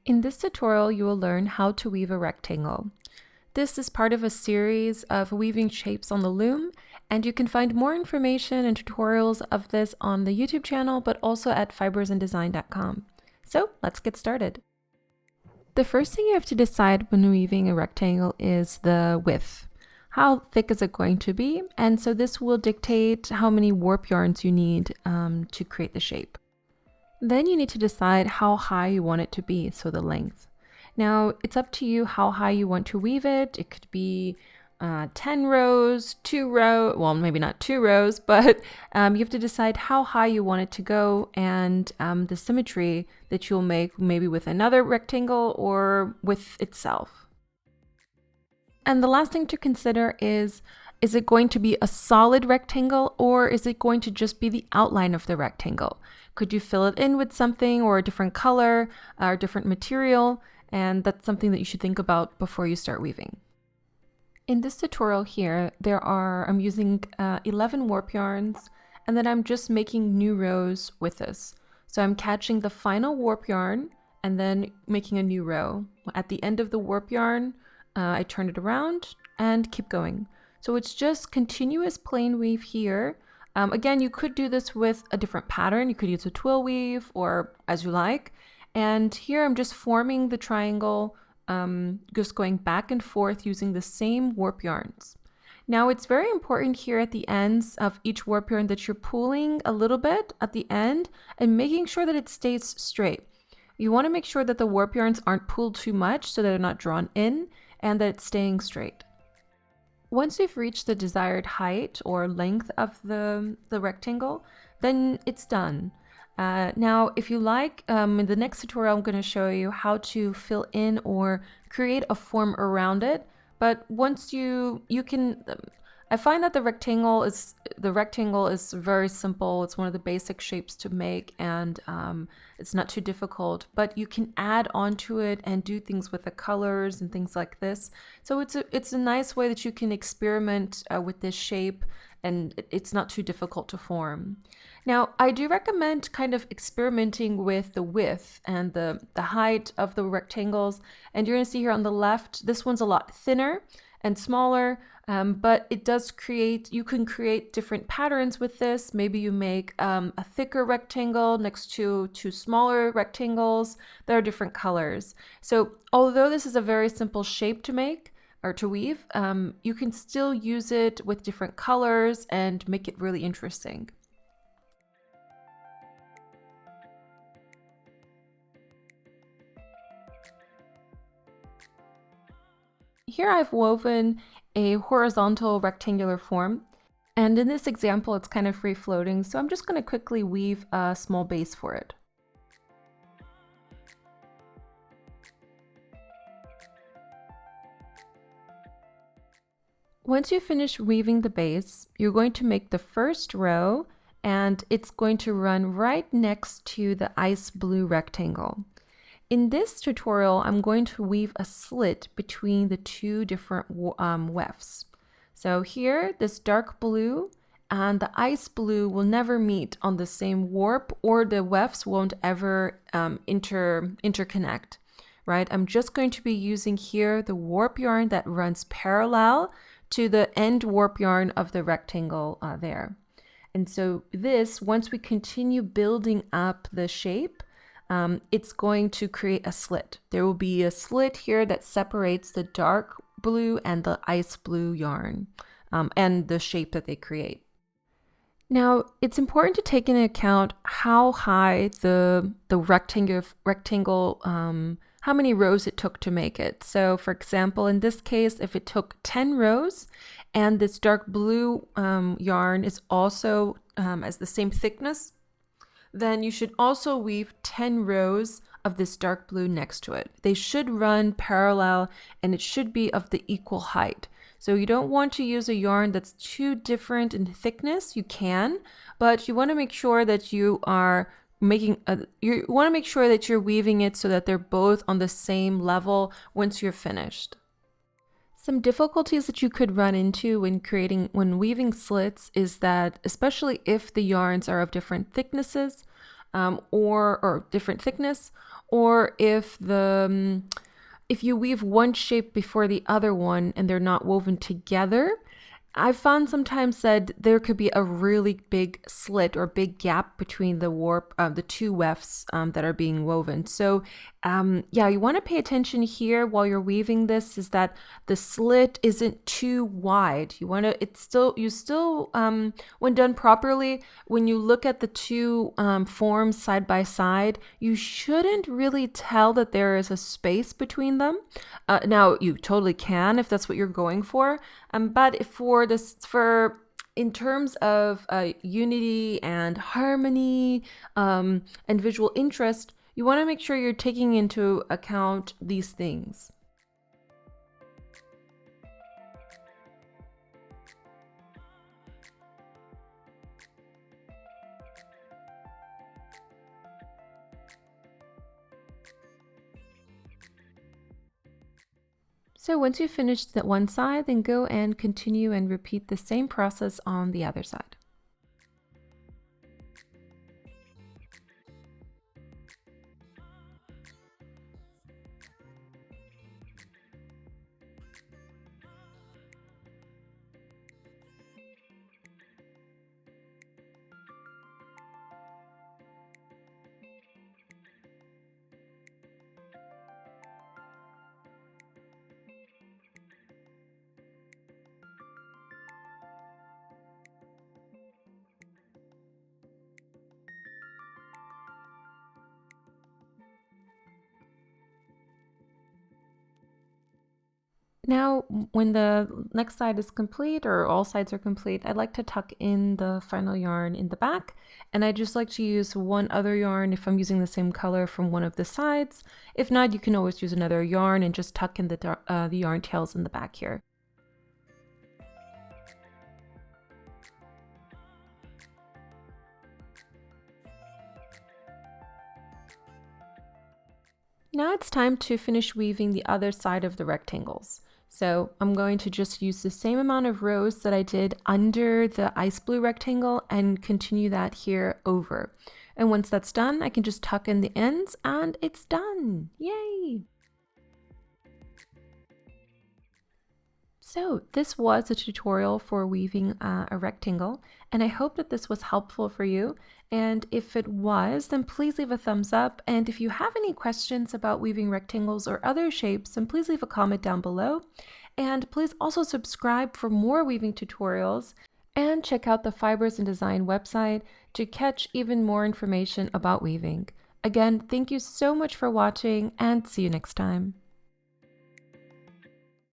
In this tutorial, you will learn how to weave a rectangle. This is part of a series of weaving shapes on the loom, and you can find more information and tutorials of this on the YouTube channel, but also at fibersanddesign.com. So let's get started. The first thing you have to decide when weaving a rectangle is the width. How thick is it going to be? And so this will dictate how many warp yarns you need to create the shape. Then you need to decide how high you want it to be, so the length. Now, it's up to you how high you want to weave it. It could be 10 rows, 2 rows, well, maybe not 2 rows, but you have to decide how high you want it to go and the symmetry that you'll make maybe with another rectangle or with itself. And the last thing to consider is it going to be a solid rectangle or is it going to just be the outline of the rectangle? Could you fill it in with something or a different color or different material? And that's something that you should think about before you start weaving. In this tutorial here, I'm using 11 warp yarns, and then I'm just making new rows with this. So I'm catching the final warp yarn and then making a new row. At the end of the warp yarn, I turn it around and keep going. So it's just continuous plain weave here. Again, you could do this with a different pattern. You could use a twill weave or as you like. And here I'm just forming the triangle, just going back and forth using the same warp yarns. Now it's very important here at the ends of each warp yarn that you're pulling a little bit at the end and making sure that it stays straight. You want to make sure that the warp yarns aren't pulled too much so that they're not drawn in and that it's staying straight. Once you've reached the desired height or length of the rectangle, then it's done. Now, if you like, in the next tutorial, I'm going to show you how to fill in or create a form around it. But once you can, I find that the rectangle is very simple. It's one of the basic shapes to make, and it's not too difficult. But you can add onto it and do things with the colors and things like this. So it's a nice way that you can experiment with this shape, and it's not too difficult to form. Now, I do recommend kind of experimenting with the width and the height of the rectangles. And you're going to see here on the left, this one's a lot thinner and smaller, but it does you can create different patterns with this. Maybe you make a thicker rectangle next to two smaller rectangles that are different colors. So although this is a very simple shape to make or to weave, you can still use it with different colors and make it really interesting. Here I've woven a horizontal rectangular form, and in this example it's kind of free floating, so I'm just going to quickly weave a small base for it. Once you finish weaving the base, you're going to make the first row, and it's going to run right next to the ice blue rectangle. In this tutorial, I'm going to weave a slit between the two different wefts. So here, this dark blue and the ice blue will never meet on the same warp, or the wefts won't ever interconnect, right? I'm just going to be using here the warp yarn that runs parallel to the end warp yarn of the rectangle there. And so this, once we continue building up the shape, it's going to create a slit. There will be a slit here that separates the dark blue and the ice blue yarn and the shape that they create. Now, it's important to take into account how high the rectangle, how many rows it took to make it. So for example, in this case, if it took 10 rows and this dark blue yarn is also as the same thickness, then you should also weave 10 rows of this dark blue next to it. They should run parallel and it should be of the equal height. So you don't want to use a yarn that's too different in thickness. You can, but you want to make sure that you are weaving it so that they're both on the same level once you're finished. Some difficulties that you could run into when weaving slits is that, especially if the yarns are of different thicknesses or different thickness, or if you weave one shape before the other one and they're not woven together, I've found sometimes that there could be a really big slit or big gap between the two wefts that are being woven. So, yeah, you want to pay attention here while you're weaving this, is that the slit isn't too wide. When done properly, when you look at the two forms side by side, you shouldn't really tell that there is a space between them. Now, you totally can if that's what you're going for. But in terms of unity and harmony and visual interest, you want to make sure you're taking into account these things. So once you've finished that one side, then go and continue and repeat the same process on the other side. Now, when the next side is complete, or all sides are complete, I'd like to tuck in the final yarn in the back, and I just like to use one other yarn if I'm using the same color from one of the sides. If not, you can always use another yarn and just tuck in the yarn tails in the back here. Now it's time to finish weaving the other side of the rectangles. So I'm going to just use the same amount of rows that I did under the ice blue rectangle and continue that here over. And once that's done, I can just tuck in the ends and it's done. Yay! So this was a tutorial for weaving a rectangle, and I hope that this was helpful for you. And if it was, then please leave a thumbs up. And if you have any questions about weaving rectangles or other shapes, then please leave a comment down below. And please also subscribe for more weaving tutorials, and check out the Fibers and Design website to catch even more information about weaving. Again, thank you so much for watching, and see you next time.